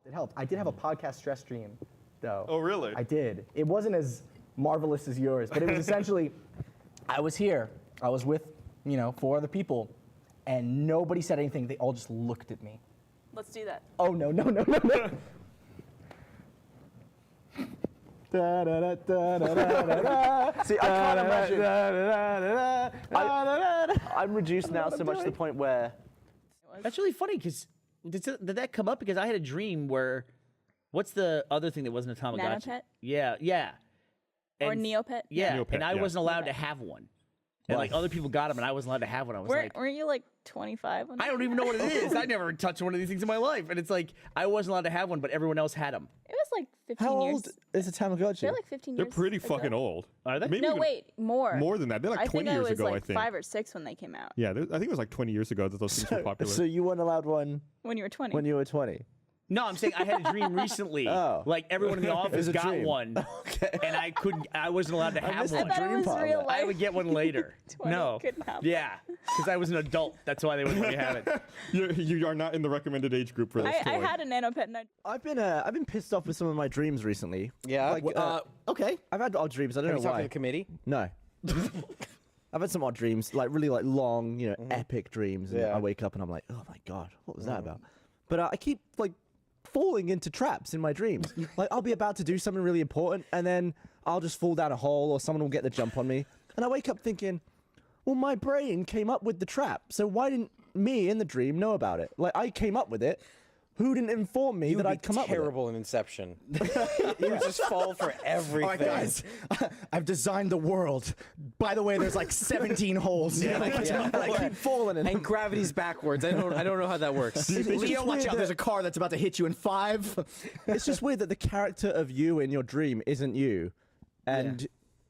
It helped. I did have a podcast stress dream, though. Oh, really? I did. It wasn't as marvelous as yours, but it was essentially, I was here. I was with, 4 other people, and nobody said anything. They all just looked at me. Let's do that. Oh, no. See, I can't imagine. I'm reduced now so much to the point where That's really funny because did that come up? Because I had a dream where, what's the other thing that wasn't a Tamagotchi? Nanopet? Yeah. Or And- Neopet? Yeah, Neopet, and I yeah. wasn't allowed to have one. And like other people got them, and I wasn't allowed to have one. I was like, Weren't you like 25? When I don't even know what it is. I never touched one of these things in my life, and it's like I wasn't allowed to have one, but everyone else had them. It was like 15 how years. old is a Tamagotchi? They're like 15 They're years. pretty ago. fucking old. Are they? Maybe No, even wait, more. more than that. They're like 20 years I was ago, like I think. 5 or 6 when they came out. Yeah, I think it was like 20 years ago that those things were popular. So you weren't allowed one When you were 20. when you were 20. No, I'm saying I had a dream recently. Oh. Like everyone in the office a got dream. one, and I wasn't allowed to have missed one. the I thought it dream was part of real that. life. I would get one later. 20 No. couldn't have one. Yeah, because I was an adult. That's why they wouldn't let me have it. You are not in the recommended age group for this I toy. had a Nanopet and I've been pissed off with some of my dreams recently. Yeah? Like, Okay. I've had odd dreams. I don't Have you know talked why. to the committee? No. I've had some odd dreams, like really like long, epic dreams. And Yeah. I wake up and I'm like, oh my God, what was that about? But I keep like falling into traps in my dreams. Like I'll be about to do something really important and then I'll just fall down a hole or someone will get the jump on me. And I wake up thinking, well, my brain came up with the trap. So why didn't me in the dream know about it? Like I came up with it. Who didn't inform me that I'd come up with it? terrible in Inception. You would just fall for everything. All right, guys. I've designed the world. By the way, there's like 17 holes. And I keep falling in And them. gravity's backwards. I don't know how that works. It's just Leo, watch weird out. that- There's a car that's about to hit you in 5. It's just weird that the character of you in your dream isn't you, and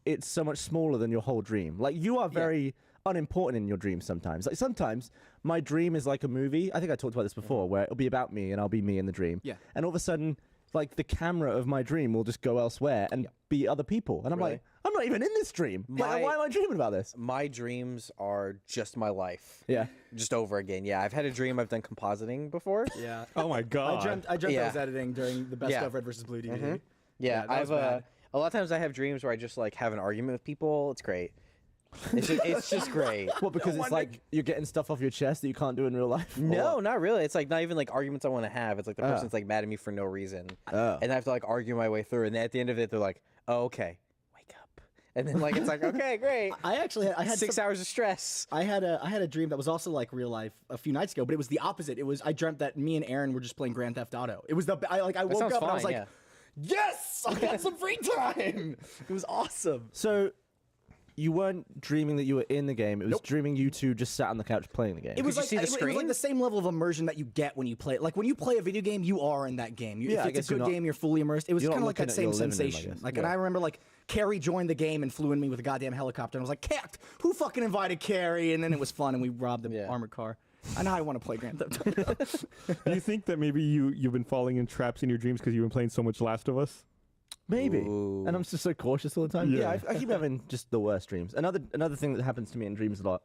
it's so much smaller than your whole dream. Like you are very unimportant in your dreams sometimes. Like sometimes my dream is like a movie. I think I talked about this before, where it'll be about me and I'll be me in the dream. Yeah. And all of a sudden, like the camera of my dream will just go elsewhere and be other people, and I'm Really? like, I'm not even in this dream. Why am I dreaming about this? My dreams are just my life. Yeah. Just over again. Yeah, I've had a dream I've done compositing before. Yeah. Oh my God. I dreamt I Yeah. was editing during the Best Yeah. of Red versus Blue DVD. Yeah, that I've was bad. a lot of times I have dreams where I just like have an argument with people. It's great. It's just great. What, because it's like you're getting stuff off your chest that you can't do in real life? No, not really. It's like not even like arguments I want to have. It's like the person's like mad at me for no reason, and I have to like argue my way through. And then at the end of it, they're like, "Oh, okay, wake up." And then like it's like, "Okay, great." I actually I had 6 hours of stress. I had a dream that was also like real life a few nights ago, but it was the opposite. It was I dreamt that me and Aaron were just playing Grand Theft Auto. It was I woke up sounds and I was fine, like, yeah. yes, I got some free time. It was awesome. So you weren't dreaming that you were in the game. It was dreaming you two just sat on the couch playing the game. It was you like see the it was like screen? the same level of immersion that you get when you play. Like when you play a video game, you are in that game. Yeah, I if guess it's a you're good not- game, you're fully immersed. It was you're kind not of like that looking same at your living room, I sensation. guess. Like, and I remember like Carrie joined the game and flew in me with a goddamn helicopter, and I was like, "Cat, who fucking invited Carrie?" And then it was fun, and we robbed the armored car. And now I want to play Grand Theft Auto. Do you think that maybe you've been falling in traps in your dreams because you've been playing so much Last of Us? Maybe. Ooh. And I'm just so cautious all the time. Yeah. Yeah, I keep having just the worst dreams. Another thing that happens to me in dreams a lot,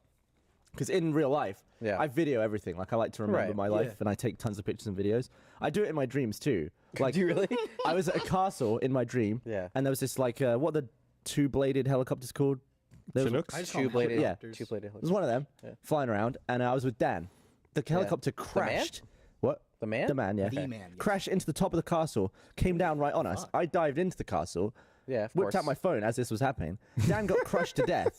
because in real life, I video everything. Like I like to remember Right. my life, and I take tons of pictures and videos. I do it in my dreams too. Like, Do you really? I was at a castle in my dream, Yeah. and there was this like what are the two-bladed helicopters called? There was- Chinooks? I just call them Two-bladed. helicopters. Two-bladed. There was one of them flying around, and I was with Dan. The helicopter crashed. What? The man? The man, yeah. The man, yeah. Crashed into the top of the castle, came down right on us. I dived into the castle. Yeah, of Whipped course. out my phone as this was happening. Dan got crushed to death.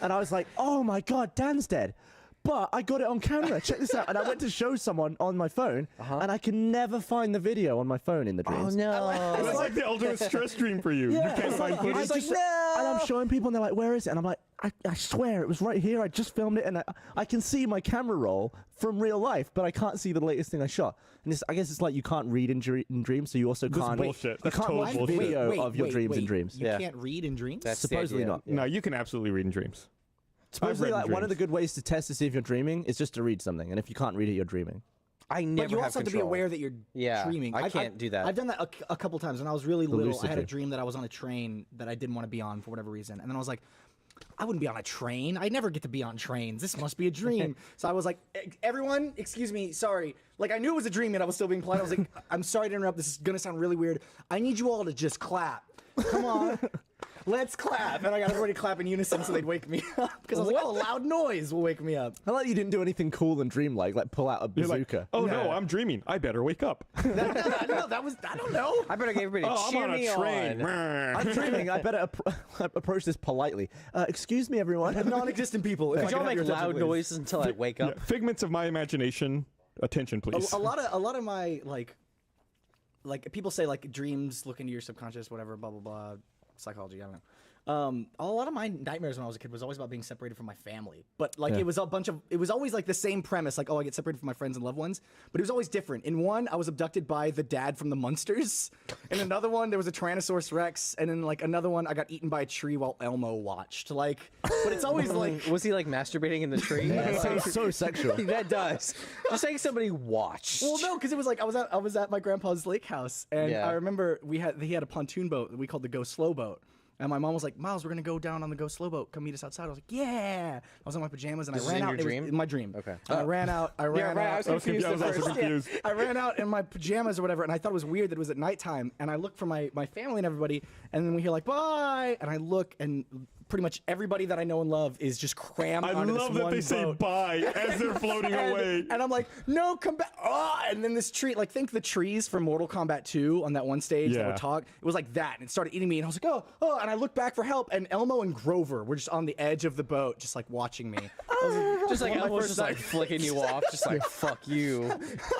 And I was like, oh my God, Dan's dead. But I got it on camera. Check this out. And I went to show someone on my phone, and I can never find the video on my phone in the dreams. Oh no. It was like the ultimate stress dream for you. Yeah. You can't find I footage. just- And I'm showing people, and they're like, where is it? And I'm like, I swear it was right here. I just filmed it, and I can see my camera roll from real life, but I can't see the latest thing I shot. And I guess it's like you can't read in dreams, so you also That's can't. bullshit. You That's can't total watch bullshit. video of your dreams in dreams. You Yeah. can't read in dreams? That's the Supposedly idea. not. Yeah. No, you can absolutely read in dreams. Supposedly, read like one of the dreams. good ways to test to see if you're dreaming is just to read something, and if you can't read it, you're dreaming. I never But you also have to be control. aware that you're dreaming. I can't do that. I've done that a couple times. When I was really little, lucid I had a dream. dream that I was on a train that I didn't want to be on for whatever reason. And then I was like, I wouldn't be on a train. I never get to be on trains. This must be a dream. So I was like, everyone, excuse me, sorry. Like, I knew it was a dream and I was still being polite. I was like, I'm sorry to interrupt. This is going to sound really weird. I need you all to just clap. Come on. Let's clap. And I got everybody to clap in unison so they'd wake me up. Because I was like, oh, loud noise will wake me up. I like you didn't do anything cool and dreamlike, like pull out a You're like, bazooka. oh no, I'm dreaming. I better wake up. No, that was, I don't know. I better get everybody to I'm cheer on me a train. on. I'm dreaming. I better approach this politely. Excuse me, everyone. Non-existent people. If I Could y'all could have make your attention, loud please. noises until I wake Yeah, up? figments of my imagination. Attention, please. A lot of my like people say like dreams look into your subconscious, whatever, blah blah blah, psychology. I don't know. A lot of my nightmares when I was a kid was always about being separated from my family, but like it was always like the same premise, like, oh, I get separated from my friends and loved ones, but it was always different. In one, I was abducted by the dad from the Munsters. In another one, there was a Tyrannosaurus Rex, and in like another one, I got eaten by a tree while Elmo watched. Like, but it's always like, Was he like masturbating in the tree? That sounds so sexual. That does. Just saying somebody watched. well, no, because it was like I was at my grandpa's lake house, and Yeah. I remember he had a pontoon boat that we called the Go Slow Boat. And my mom was like, Miles, we're going to go down on the Go Slow Boat. Come meet us outside. I was like, yeah. I was in my pajamas and This I is ran in out. your It was dream? in my dream. Okay. And I ran out. I ran right, out. I was I was confused confused. I at was also first. confused. I ran out in my pajamas or whatever, and I thought it was weird that it was at nighttime. And I looked for my family and everybody, and then we hear like, bye. And I look, and pretty much everybody that I know and love is just crammed I onto love this that one they say boat. bye as they're floating away. And I'm like, no, come back. Oh, and then this tree, like, think the trees from Mortal Kombat 2 on that one stage that Yeah. would talk. It was like that. And it started eating me. And I was like, oh. And I looked back for help. And Elmo and Grover were just on the edge of the boat, just like watching me. Just like one of my Elmo's first just like night- flicking you off, just like fuck you.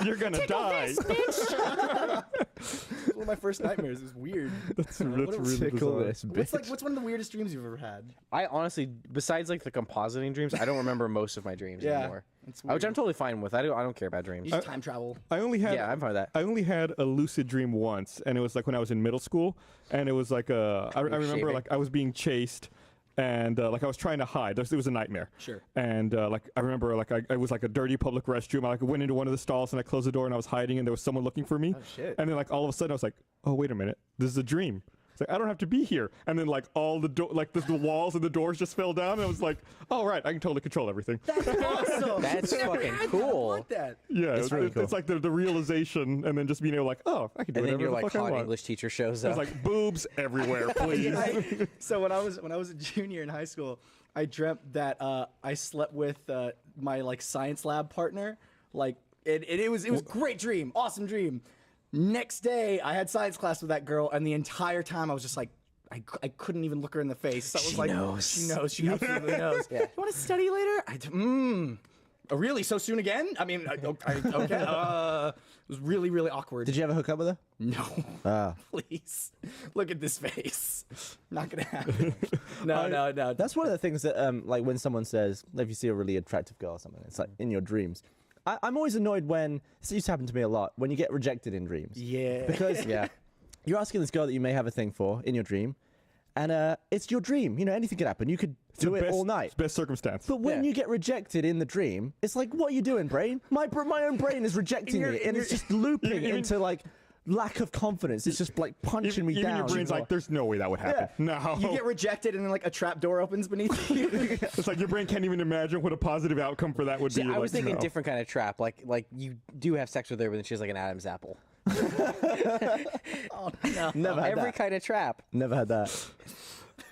You're gonna die. It was one of my first nightmares. It was weird. That's What a- really Tickle bizarre. this bitch. What's one of the weirdest dreams you've ever had? I honestly, besides like the compositing dreams, I don't remember most of my dreams anymore. it's Which I'm totally fine with. I don't care about dreams. You just time travel. I only had Yeah, I'm fine with that. I only had a lucid dream once, and it was like when I was in middle school, and it was like I remember shaving? like I was being chased, and like I was trying to hide. It was a nightmare. Sure. And like I remember like I was like a dirty public restroom. I like went into one of the stalls and I closed the door and I was hiding, and there was someone looking for me. Oh, shit. And then like all of a sudden I was like, oh wait a minute, this is a dream. It's like I don't have to be here. And then like all the like the walls and the doors just fell down, and I was like, all right, I can totally control everything. That's awesome. That's fucking I cool. want that. Yeah, It's really cool. it's like the realization, and then just being able like, oh, I can do And then whatever your the like fuck I hot want. English teacher shows It up. was like boobs everywhere, please. So when I was a junior in high school, I dreamt that I slept with my like science lab partner. Like it was a great dream, awesome dream. Next day, I had science class with that girl, and the entire time I was just like, I couldn't even look her in the face. So I was like, knows. she knows, she absolutely knows. You want to study later? Oh, really? So soon again? I mean, okay. It was really, really awkward. Did you ever hook up with her? No. Please. Look at this face. Not gonna happen. No. That's one of the things that, like, when someone says, if you see a really attractive girl or something, it's like in your dreams. I'm always annoyed when, this used to happen to me a lot, when you get rejected in dreams. Yeah. Because yeah. you're asking this girl that you may have a thing for in your dream, and it's your dream. You know, anything could happen. You could do it all night. Best circumstance. But when Yeah. you get rejected in the dream, it's like, what are you doing, brain? My own brain is rejecting me, and it's just looping into like lack of confidence. It's just like punching me even down. your brain's like, there's no way that would happen. No. You get rejected and then like a trap door opens beneath you. It's like your brain can't even imagine what a positive outcome for that would See, be. I was like, thinking no. different kind of trap. Like you do have sex with her, but then she's like an Adam's apple. Oh no. Never had Every that. kind of trap. Never had that.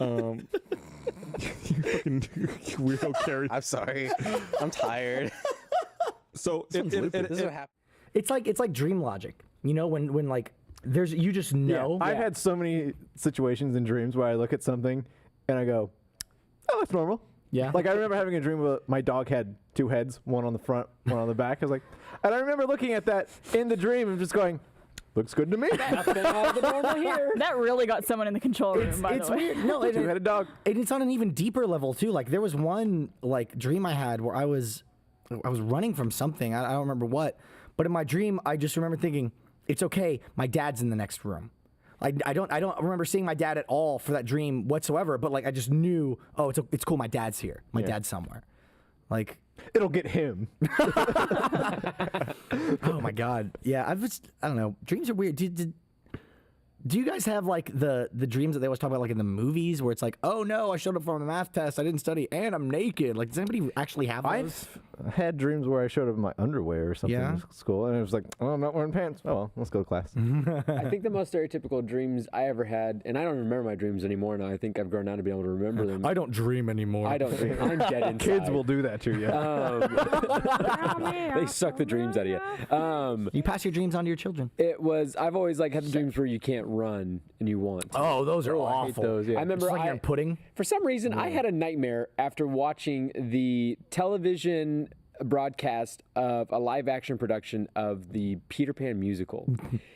You fucking weirdo Carrie. I'm sorry. I'm tired. So This is what happened. It's like dream logic. You know, when like there's you just know. I've had so many situations in dreams where I look at something and I go, "Oh, that's normal." Yeah. Like I remember having a dream where my dog had two heads, one on the front, one on the back. I was like, and I remember looking at that in the dream and just going, "Looks good to me." Nothing out of the normal here. That really got someone in the control room, by It's the way. weird. No, Two-headed dog. and it's on an even deeper level too. Like there was one like dream I had where I was running from something. I don't remember what, but in my dream I just remember thinking, "It's okay. My dad's in the next room." Like I don't remember seeing my dad at all for that dream whatsoever. But like I just knew, oh, it's cool. My dad's here. My dad's somewhere. Like. It'll get him. Oh my god. Yeah, I don't know. Dreams are weird. Do you guys have like the dreams that they always talk about like in the movies where it's like, oh no, I showed up for a math test, I didn't study, and I'm naked? Like, does anybody actually have those? I've had dreams where I showed up in my underwear or something Yeah? in school, and it was like, oh, I'm not wearing pants. Oh well, let's go to class. I think the most stereotypical dreams I ever had, and I don't remember my dreams anymore now. I think I've grown out to be able to remember them. I don't dream anymore. I don't dream. I'm dead inside. Kids will do that to you. They suck the dreams out of you. You pass your dreams on to your children. It was. I've always like had the dreams where you can't run and you want to. Oh, those are I hate awful. those. Yeah. I remember Just like you're pudding. For some reason, I had a nightmare after watching the television broadcast of a live action production of the Peter Pan musical.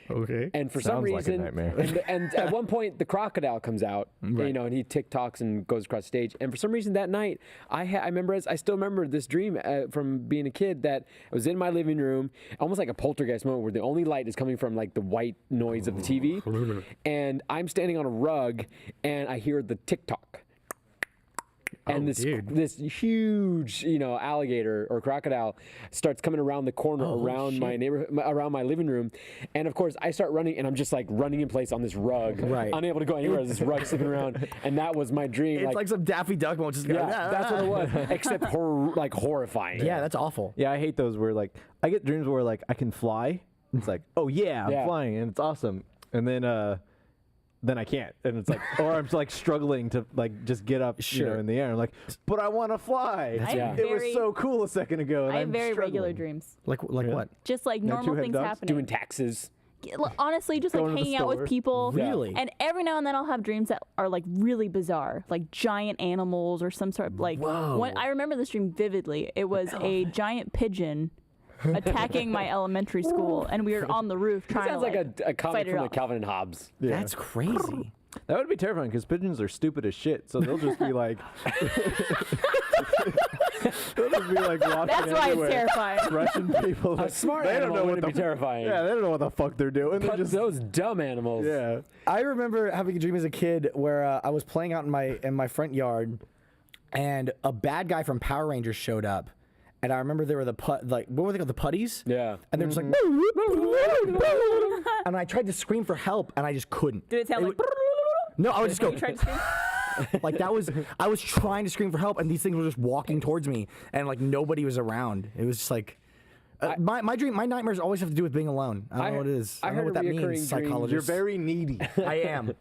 Okay. And for some Sounds like a reason, nightmare. and at one point the crocodile comes out, you know, and he TikToks and goes across stage. And for some reason that night, I still remember this dream from being a kid that I was in my living room, almost like a poltergeist moment where the only light is coming from like the white noise of the TV, and I'm standing on a rug and I hear the TikTok. And this huge, you know, alligator or crocodile starts coming around the corner around my neighborhood, around my living room, and of course I start running, and I'm just like running in place on this rug, unable to go anywhere. This rug slipping around, and that was my dream. It's like some Daffy Duck moment, just going, that's what it was, except horrifying. Yeah, that's awful. Yeah, I hate those where like I get dreams where like I can fly. It's like, oh yeah, I'm flying and it's awesome. And then I can't, and it's like, or I'm like struggling to like just get up, you know, in the air. I'm like, but I want to fly. It was so cool a second ago. And I have I'm very struggling. regular dreams. Like what? Just like No normal two-headed things ducks? happening. Doing taxes. Honestly, just like Going to the hanging out with store. people. Really? And every now and then I'll have dreams that are like really bizarre, like giant animals or some sort of like. When I remember this dream vividly. It was a giant pigeon attacking my elementary school, and we were on the roof trying Sounds to like a comic fight it from off. like Calvin and Hobbes. Yeah. That's crazy. That would be terrifying because pigeons are stupid as shit. So they'll just be like, they'll just be like walking That's why it's everywhere, terrifying. Rushing people. A smart they don't animal know what wouldn't the be terrifying. Yeah, they don't know what the fuck they're doing. They're But just those dumb animals. yeah. I remember having a dream as a kid where I was playing out in my front yard, and a bad guy from Power Rangers showed up. And I remember there were what were they called, the putties? Yeah. And they're just like, and I tried to scream for help, and I just couldn't. Did it sound like? No, I would just go You tried to scream? like that was. I was trying to scream for help, and these things were just walking towards me, and like nobody was around. It was just like. My nightmares always have to do with being alone. I don't know what it is. I don't know what that means, psychologist. You're very needy. I am.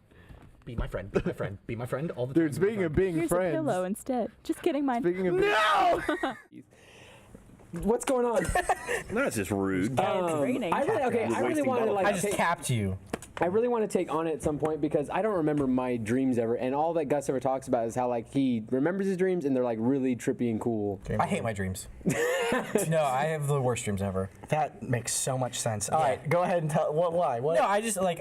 Be my friend. Be my friend. Be my friend all the time. Dude, speaking of being Here's friends. a pillow instead. Just kidding, mine. Speaking of No! What's going on? That's just rude. It's raining. I really want to like. I just capped you. I really want to take on it at some point because I don't remember my dreams ever, and all that Gus ever talks about is how like he remembers his dreams and they're like really trippy and cool. I hate my dreams. No, I have the worst dreams ever. That makes so much sense. All right, go ahead and tell why. What? No, I just like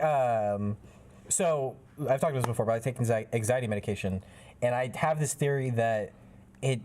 so I've talked about this before, but I take anxiety medication, and I have this theory that it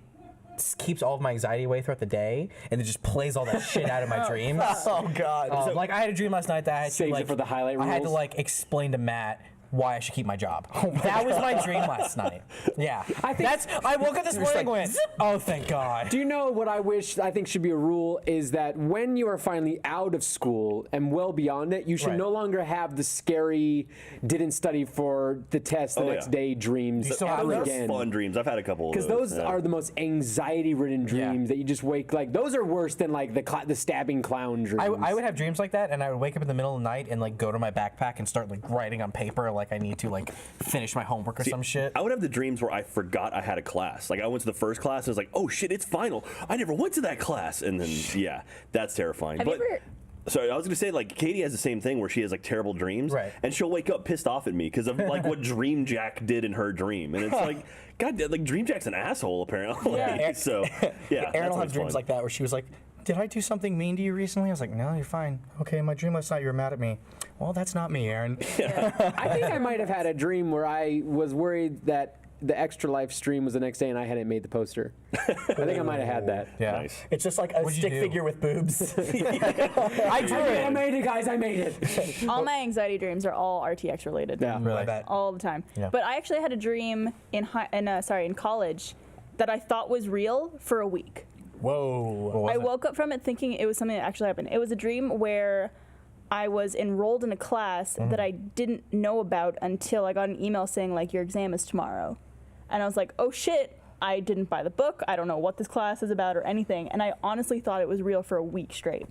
keeps all of my anxiety away throughout the day, and it just plays all that shit out of my dreams. Oh God! Like I had a dream last night that I had to Saves it like for the highlight I had to reels. like explain to Matt why I should keep my job. That was my dream last night. Yeah, I woke up this morning and went, oh thank God. Do you know what I think should be a rule is that when you are finally out of school and well beyond it, you should no longer have the scary didn't study for the test the next day dreams You still have ever those? again. Fun dreams. I've had a couple of Because those are the most anxiety-ridden dreams that you just wake like. Those are worse than like the stabbing clown dreams. I would have dreams like that, and I would wake up in the middle of the night and like go to my backpack and start like writing on paper like I need to like finish my homework or some shit. I would have the dreams where I forgot I had a class. Like I went to the first class and I was like, oh shit, it's final. I never went to that class. And then yeah, that's terrifying. Have you ever? Sorry, I was gonna say like Katie has the same thing where she has like terrible dreams, Right. and she'll wake up pissed off at me because of like what Dream Jack did in her dream, and it's like, God, like Dream Jack's an asshole apparently. Yeah. So yeah, Aaron will that's have dreams fun. like that where she was like, did I do something mean to you recently? I was like, no, you're fine. Okay, my dream last night you were mad at me. Well, that's not me, Aaron. I think I might have had a dream where I was worried that the Extra Life stream was the next day and I hadn't made the poster. I think I might have had that. Yeah. Nice. It's just like a What'd you stick do? figure with boobs. I made it, guys. I made it. All my anxiety dreams are all RTX related. Yeah. Really? All the time. Yeah. But I actually had a dream in college that I thought was real for a week. Whoa. I woke up from it thinking it was something that actually happened. It was a dream where I was enrolled in a class that I didn't know about until I got an email saying, like, your exam is tomorrow. And I was like, oh, shit. I didn't buy the book. I don't know what this class is about or anything. And I honestly thought it was real for a week straight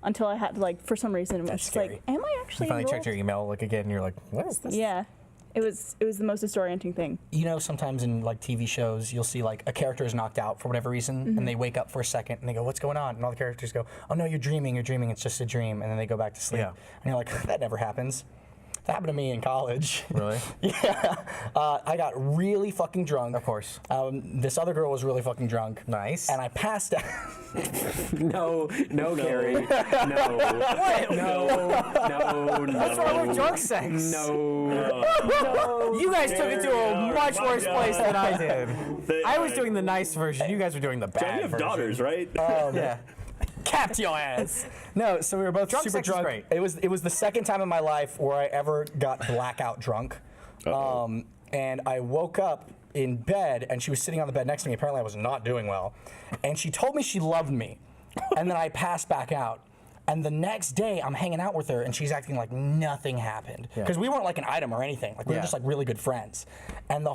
until I had to, like, for some reason, I was just like, am I actually You finally enrolled? checked your email like again, and you're like, what is this? Yeah. It was the most disorienting thing. You know, sometimes in like TV shows, you'll see like a character is knocked out for whatever reason, and they wake up for a second, and they go, "What's going on?" And all the characters go, "Oh no, you're dreaming. It's just a dream." And then they go back to sleep. Yeah. And you're like, "That never happens." That happened to me in college. Really? Yeah. I got really fucking drunk. Of course. This other girl was really fucking drunk. Nice. And I passed out. No, Carrie. No. No. What's wrong with drunk sex? No. You guys took it to a much worse place than I did. I was doing the nice version. You guys were doing the bad John, you have version. daughters, right? Yeah. Capped your ass. No, so we were both Drunk super sex is drunk. great. It was the second time in my life where I ever got blackout drunk. And I woke up in bed, and she was sitting on the bed next to me. Apparently, I was not doing well. And she told me she loved me. And then I passed back out. And the next day, I'm hanging out with her, and she's acting like nothing happened. Because we weren't like an item or anything. Like we were just like really good friends. And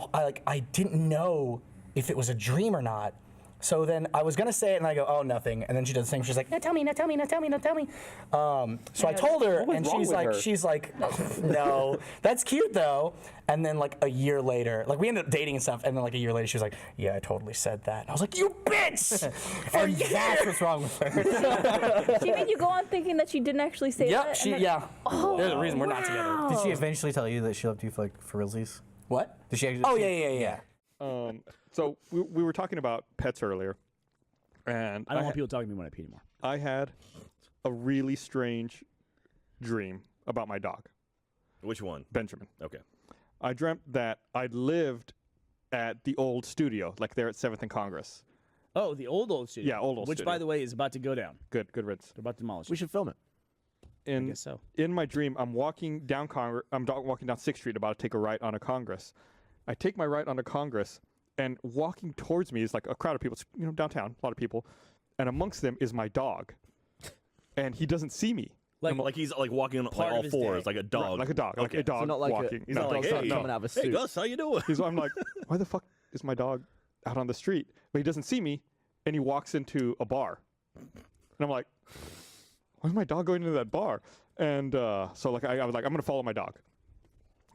I didn't know if it was a dream or not. So then I was gonna say it, and I go, "Oh, nothing." And then she does the same. She's like, "No, tell me, no, tell me, no, tell me, no, tell me." So I told her, and she's like, "No, that's cute though." And then like a year later, like we ended up dating and stuff. And then like a year later, she was like, "Yeah, I totally said that." And I was like, "You bitch!" And that's what's wrong with her. She made you go on thinking that she didn't actually say that? Yep, there's a reason we're not together. Did she eventually tell you that she loved you for realsies? What? Did she actually? Oh yeah. So we were talking about pets earlier, and I don't want people talking to me when I pee anymore. I had a really strange dream about my dog, Which one? Benjamin. Okay. I dreamt that I lived at the old studio, like there at 7th and Congress. Oh, the old studio. Yeah, old Which, studio. by the way, is about to go down. Good riddance. They're about to demolish We it. should film it. I guess so. In my dream, I'm walking down walking down 6th Street, about to take a right onto Congress. I take my right onto Congress, and walking towards me is like a crowd of people, you know, downtown, a lot of people, and amongst them is my dog, and he doesn't see me. Like he's like walking on like, part of all his fours, day. like a dog. Right, like a dog, like Okay. a dog So not like walking. He's No. not like, Dog's not hey, coming out of a hey suit. Gus, how you doing? I'm like, why the fuck is my dog out on the street? But he doesn't see me, and he walks into a bar, and I'm like, why is my dog going into that bar? And so like I was like, I'm gonna follow my dog.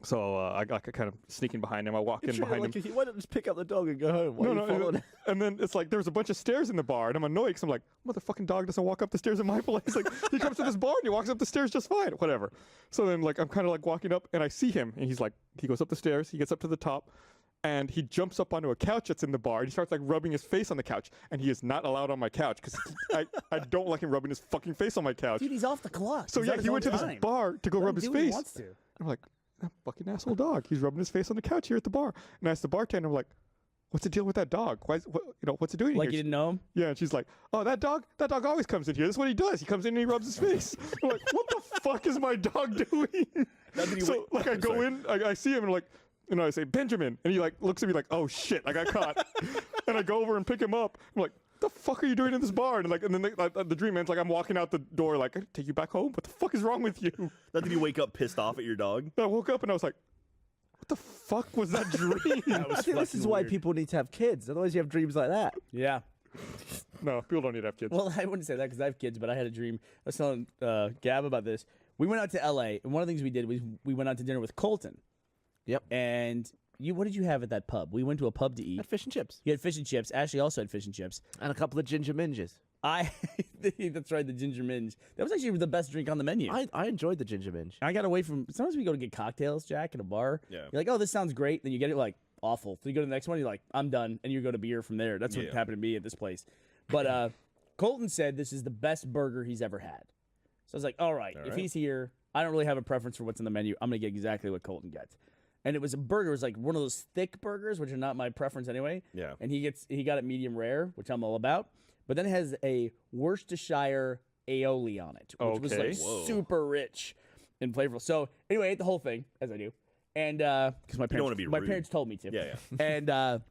So I got kind of sneaking behind him. I walk in behind him. Why don't you just pick up the dog and go home? Why are you following it? And then it's like there's a bunch of stairs in the bar, and I'm annoyed because I'm like, motherfucking dog doesn't walk up the stairs in my place. Like he comes to this bar and he walks up the stairs just fine, whatever. So then like I'm kind of like walking up, and I see him, and he's like, he goes up the stairs, he gets up to the top, and he jumps up onto a couch that's in the bar, and he starts like rubbing his face on the couch, and he is not allowed on my couch because I don't like him rubbing his fucking face on my couch. Dude, he's off the clock. So He's yeah, on his he own went to this time. bar to go Let rub him his do what he face. wants to. I'm like, that fucking asshole dog. He's rubbing his face on the couch here at the bar. And I asked the bartender, I'm like, what's the deal with that dog? What's it doing Like here? you didn't know him? Yeah, and she's like, oh, that dog always comes in here. That's what he does. He comes in and he rubs his face. I'm like, what the fuck is my dog doing? So like I go in, I see him, and like, you know, I say, Benjamin, and he like looks at me like, oh shit, I got caught. And I go over and pick him up. I'm like, what the fuck are you doing in this bar? And then the dream ends like I'm walking out the door like, I take you back home? What the fuck is wrong with you? Not that you wake up pissed off at your dog. I woke up and I was like, what the fuck was that dream? I think this is why people need to have kids. Otherwise, you have dreams like that. Yeah. No, people don't need to have kids. Well, I wouldn't say that because I have kids, but I had a dream. I was telling Gab about this. We went out to L.A., and one of the things we did was we went out to dinner with Colton. Yep. And what did you have at that pub? We went to a pub to eat. Had fish and chips. You had fish and chips. Ashley also had fish and chips. And a couple of ginger minges. That's right, the ginger minge. That was actually the best drink on the menu. I enjoyed the ginger minge. I got away from. Sometimes we go to get cocktails, Jack, at a bar. Yeah. You're like, oh, this sounds great. Then you get it like awful. So you go to the next one. You're like, I'm done, and you go to beer from there. That's what happened to me at this place. But Colton said this is the best burger he's ever had. So I was like, all right, if he's here, I don't really have a preference for what's on the menu. I'm gonna get exactly what Colton gets. And it was a burger. It was like one of those thick burgers, which are not my preference anyway. Yeah. And he got it medium rare, which I'm all about. But then it has a Worcestershire aioli on it, which was like super rich and flavorful. So anyway, I ate the whole thing, as I do. And because my parents told me to. Yeah. And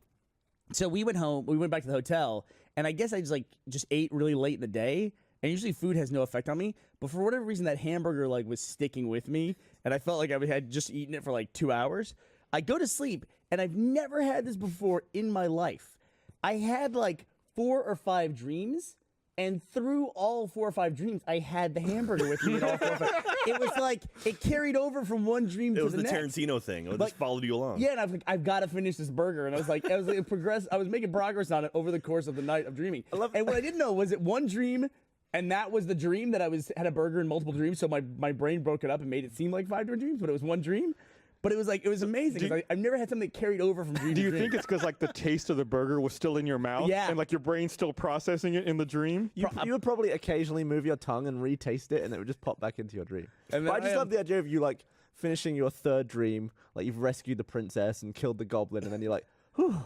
so we went home. We went back to the hotel, and I guess I just ate really late in the day. and usually food has no effect on me. But for whatever reason, that hamburger like was sticking with me, and I felt like I had just eaten it for like 2 hours. I go to sleep, and I've never had this before in my life. I had like 4 or 5 dreams. And through all 4 or 5 dreams, I had the hamburger with me in all 4 or 5. It was like it carried over from one dream to the next. It was the Tarantino thing. It just followed you along. Yeah, and I was like, I've got to finish this burger. And I was making progress on it over the course of the night of dreaming. And what I didn't know was it one dream, and that was the dream that had a burger in multiple dreams. So my brain broke it up and made it seem like 5 different dreams, but it was one dream. But it was amazing. I've never had something that carried over from dream to dream. Do you think it's because like the taste of the burger was still in your mouth? Yeah. And like your brain's still processing it in the dream? You would probably occasionally move your tongue and retaste it, and it would just pop back into your dream. And but I just love the idea of you like finishing your 3rd dream, like you've rescued the princess and killed the goblin, and then you're like, whew.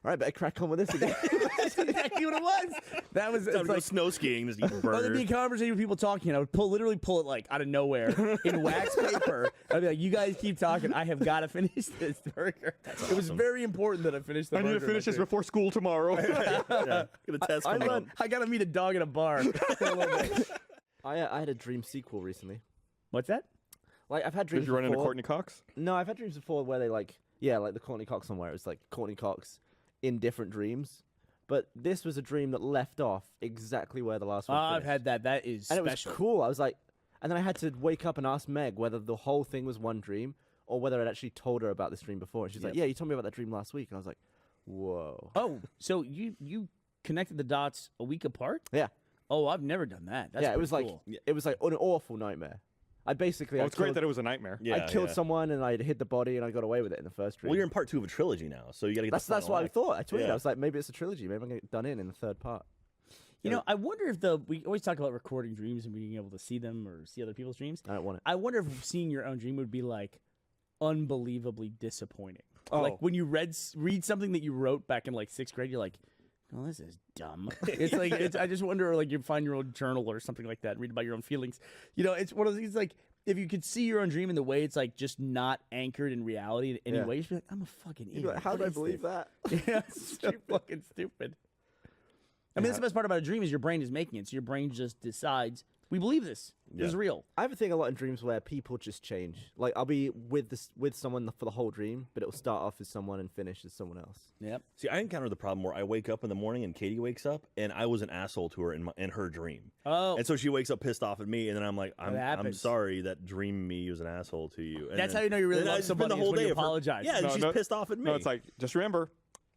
All right, better crack on with this again. That's exactly what it was. That was It's like snow skiing, just eating burgers. There'd be a conversation with people talking, and I would literally pull it like out of nowhere in wax paper. I'd be like, "You guys keep talking. I have got to finish this burger." It was very important that I finished the burger. I need to finish this before school tomorrow. Yeah. Get a test coming up. I got to meet a dog in a bar for a little bit. I had a dream sequel recently. What's that? Like I've had dreams. Did you run into before. Courtney Cox? No, I've had dreams before where they like the Courtney Cox one where it was like Courtney Cox in different dreams. But this was a dream that left off exactly where the last one finished. I've had that. That is and special. it was cool. I was like, and then I had to wake up and ask Meg whether the whole thing was one dream or whether I'd actually told her about this dream before. And she's like, yeah, you told me about that dream last week. And I was like, whoa. Oh, so you connected the dots a week apart? Yeah. Oh, I've never done that. That's it was cool. it was like an awful nightmare. I basically, It's great that it was a nightmare. Yeah, I killed someone and I hid the body and I got away with it in the first dream. Well, you're in part 2 of a trilogy now, so you got to get That's what I thought. I tweeted. Yeah. I was like, maybe it's a trilogy. Maybe I'm gonna get done in the 3rd part. You know, I wonder if we always talk about recording dreams and being able to see them or see other people's dreams. I don't want it. I wonder if seeing your own dream would be like unbelievably disappointing. Oh. Like when you read something that you wrote back in like 6th grade, you're like, oh, this is dumb. It's like I just wonder, like, you find your own journal or something like that, read about your own feelings. You know, it's one of those things like if you could see your own dream in the way it's like just not anchored in reality in any way, you'd be like, I'm a fucking idiot. Like, how What did I is believe this? that? Yeah, it's so fucking stupid. I mean, that's the best part about a dream is your brain is making it. So your brain just decides, we believe this. This is real. I have a thing a lot in dreams where people just change. Like I'll be with someone for the whole dream, but it'll start off as someone and finish as someone else. Yep. See, I encountered the problem where I wake up in the morning and Katie wakes up, and I was an asshole to her in her dream. Oh. And so she wakes up pissed off at me, and then I'm like, I'm happens. sorry that dream me was an asshole to you. And That's then- how you know you really then I love just spend somebody the whole is when day you of her- apologize. Yeah, and she's pissed off at me. No, it's like, just remember,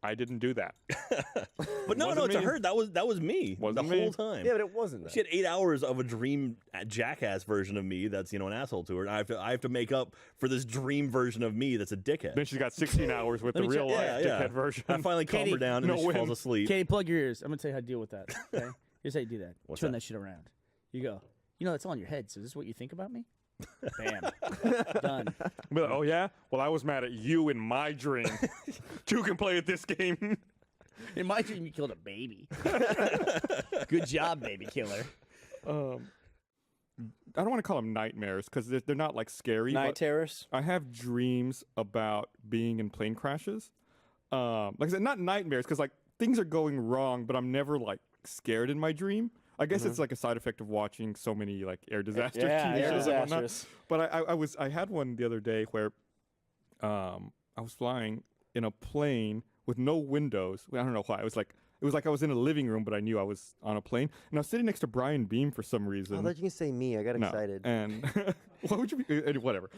I didn't do that. But no, Wasn't to me. her, that was me Wasn't the me. whole time. Yeah, but it wasn't. She had 8 hours of a dream jackass version of me that's, an asshole to her. And I have to make up for this dream version of me that's a dickhead. Then she's got 16 hours with the me check- real life dickhead version. I finally calm Katie, her down and no then she win. falls asleep. Katie, plug your ears. I'm going to tell you how to deal with that. Okay? Here's how you do that. Turn that? that shit around. You go, that's all in your head. So this is what you think about me? Bam. Done. Be like, oh, yeah? Well, I was mad at you in my dream. Two can play at this game. In my dream, you killed a baby. Good job, baby killer. I don't want to call them nightmares because they're not like scary. Night but terrors. I have dreams about being in plane crashes. Like I said, not nightmares because like things are going wrong, but I'm never like scared in my dream. I guess it's like a side effect of watching so many like air disaster TV air shows and whatnot. disasters. But I had one the other day where I was flying in a plane with no windows. I don't know why. It was like I was in a living room, but I knew I was on a plane. And I was sitting next to Brian Beam for some reason. I thought you can say me. I got No. excited. And why would you be? Whatever.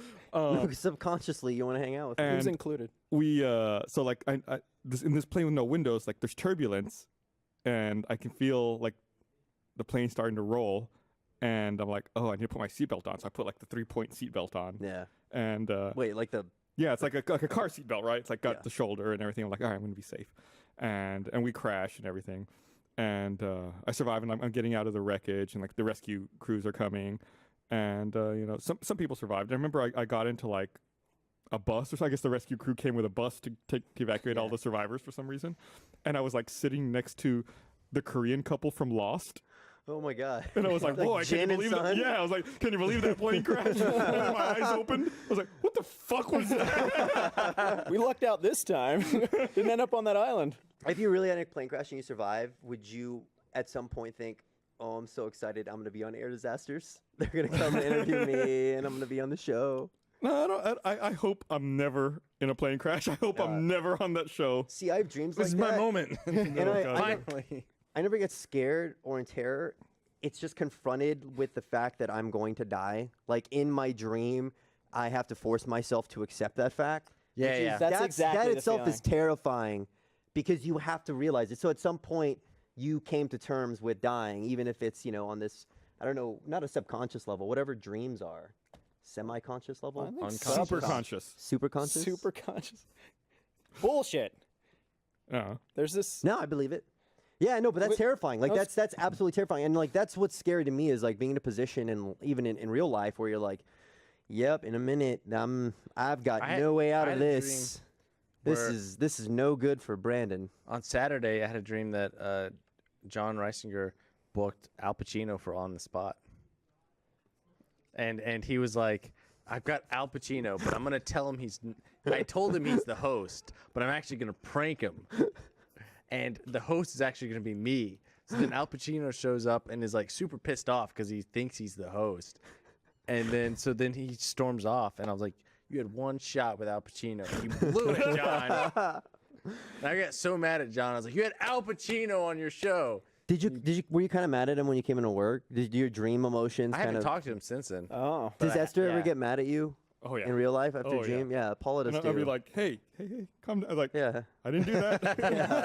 Subconsciously, you want to hang out with me. And included. we so like in this plane with no windows, like there's turbulence, and I can feel like the plane starting to roll, and I'm like, oh, I need to put my seatbelt on. So I put like the 3-point seatbelt on. Yeah. And Wait, like the. yeah, it's like a car seatbelt, right? It's like got the shoulder and everything. I'm like, all right, I'm gonna be safe, and we crash and everything, and I survive, and I'm getting out of the wreckage, and like the rescue crews are coming, and some people survived. I remember I got into like a bus, or so I guess the rescue crew came with a bus to evacuate all the survivors for some reason, and I was like sitting next to the Korean couple from Lost. Oh my god. And I was like, whoa, can you believe that? Yeah, I was like, can you believe that plane crashed? And my eyes opened. I was like, what the fuck was that? We lucked out this time. Didn't end up on that island. If you really had a plane crash and you survive, would you at some point think, oh, I'm so excited. I'm gonna be on Air Disasters. They're gonna come interview me, and I'm gonna be on the show. No, I don't. I hope I'm never in a plane crash. I hope I'm never on that show. See, I have dreams This like is that. my moment. I never get scared or in terror. It's just confronted with the fact that I'm going to die. Like in my dream, I have to force myself to accept that fact. Yeah, which is- yeah. That's exactly that the itself is feeling. terrifying because you have to realize it. So at some point, you came to terms with dying, even if it's on this, I don't know, not a subconscious level, whatever dreams are, semi-conscious level, Super conscious. super conscious. Super conscious. Bullshit. Yeah. There's this. No, I believe it. Yeah, no, but that's terrifying. Like that's absolutely terrifying. And like that's what's scary to me is like being in a position and even in real life where you're like, yep, in a minute I've got no way out of this. This is no good for Brandon. On Saturday, I had a dream that John Reisinger booked Al Pacino for On the Spot. And he was like, I've got Al Pacino, but I'm going to tell him I told him he's the host, but I'm actually going to prank him. And the host is actually going to be me. So then Al Pacino shows up and is like super pissed off because he thinks he's the host. And then he storms off, and I was like, you had one shot with Al Pacino. You blew it, John. And I got so mad at John. I was like, you had Al Pacino on your show. Were you kind of mad at him when you came into work? Did your dream emotions I haven't talked to him since then. Oh. Does Esther ever get mad at you? Oh, yeah. In real life after Oh, yeah. dream? Yeah, Paula does And too. I'll be like, hey, come down. Like, yeah. I didn't do that.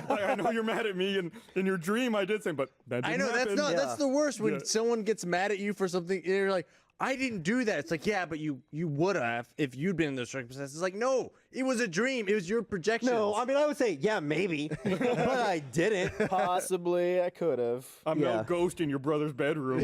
Like, I know you're mad at me, and in your dream I did something, but that didn't I know happen. that's the worst when someone gets mad at you for something. You're like, I didn't do that. It's like, yeah, but you would have if you'd been in those circumstances. It's like, no, it was a dream. It was your projection. No, I mean I would say yeah, maybe, but I didn't. Possibly, I could have. I'm no ghost in your brother's bedroom.